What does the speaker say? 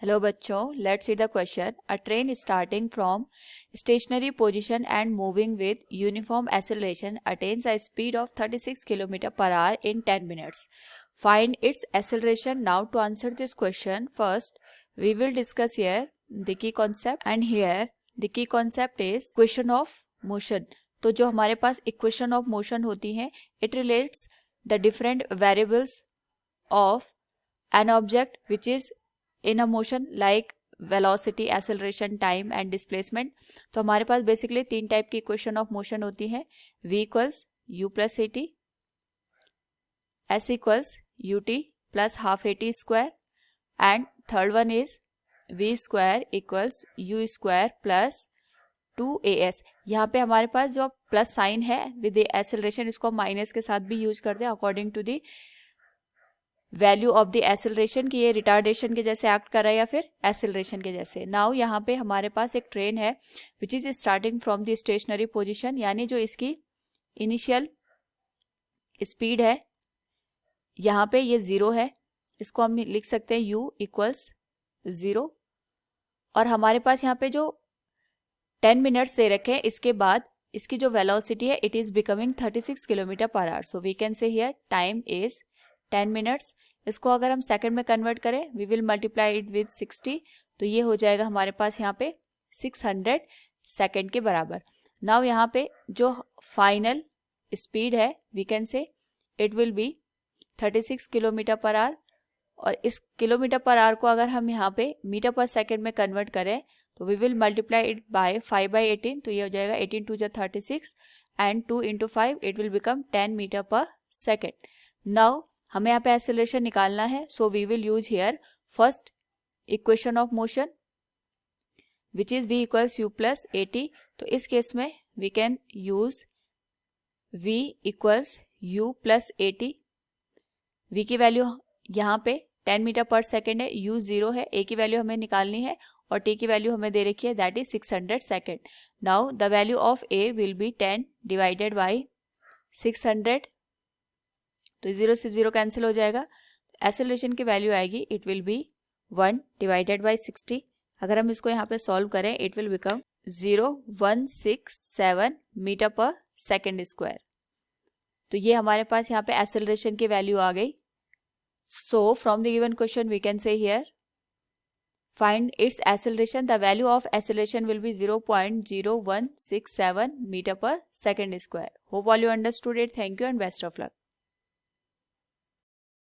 Hello बच्चों, let's see the question. A train starting from stationary position and moving with uniform acceleration attains a speed of 36 km per hour in 10 minutes. Find its acceleration. Now to answer this question, first we will discuss here the key concept, and here the key concept is equation of motion. तो जो हमारे पास equation of motion होती है, it relates the different variables of an object which is in a motion like velocity, acceleration, time and displacement. तो हमारे पास basically तीन type की इक्वेशन ऑफ मोशन होती है. v equals u plus a t, s equals u t plus half a t square, and third one is v square equals u square plus 2as. यहाँ पे हमारे पास जो plus sign है with acceleration, इसको minus के साथ भी यूज करते हैं according to the value of the acceleration की ये रिटार्डेशन के जैसे एक्ट कर रहा है या फिर एक्सेलरेशन के जैसे. नाउ यहाँ पे हमारे पास एक ट्रेन है which is starting from the stationary position, यानी जो इसकी इनिशियल स्पीड है यहाँ पे ये 0 है. इसको हम लिख सकते हैं u इक्वल्स 0. और हमारे पास यहाँ पे जो 10 मिनट्स दे रखे हैं, इसके बाद इसकी जो वेलोसिटी है it is becoming 36 km per hour. So we can say here time is 10 minutes. इसको अगर हम सेकंड में कन्वर्ट करें, we will multiply it with 60, तो ये हो जाएगा हमारे पास यहाँ पे 600 सेकंड के बराबर. नाउ यहाँ पे जो फाइनल स्पीड है we can say it will be 36 kilometre per hour. और इस किलोमीटर पर आवर को अगर हम यहाँ पे मीटर पर सेकेंड में कन्वर्ट करें तो we will multiply it by 5/18, तो ये हो जाएगा 18 two 36 and 2 into 5 it will become 10 metre per second. Now हमें यहाँ पे एक्सेलरेशन निकालना है, so we will use here first equation of motion which is v equals u plus a t. तो इस केस में we can use v equals u plus a t. v की value यहाँ पे 10 मीटर पर सेकेंड है, u 0 है, a की value हमें निकालनी है और t की वैल्यू हमें दे रखी है that is 600 second. Now the value of a will be 10 divided by 600, तो 0 से 0 कैंसिल हो जाएगा. एक्सेलरेशन की वैल्यू आएगी it will B 1 divided by 60. अगर हम इसको यहाँ पे सॉल्व करें it will become 0.167 metre per second square. तो ये हमारे पास यहाँ पे एक्सेलरेशन की वैल्यू आ गई. So from the given question we can say here find its acceleration. The value of acceleration will be 0.0167 meter per second square. Hope all you understood it. Thank you and best of luck.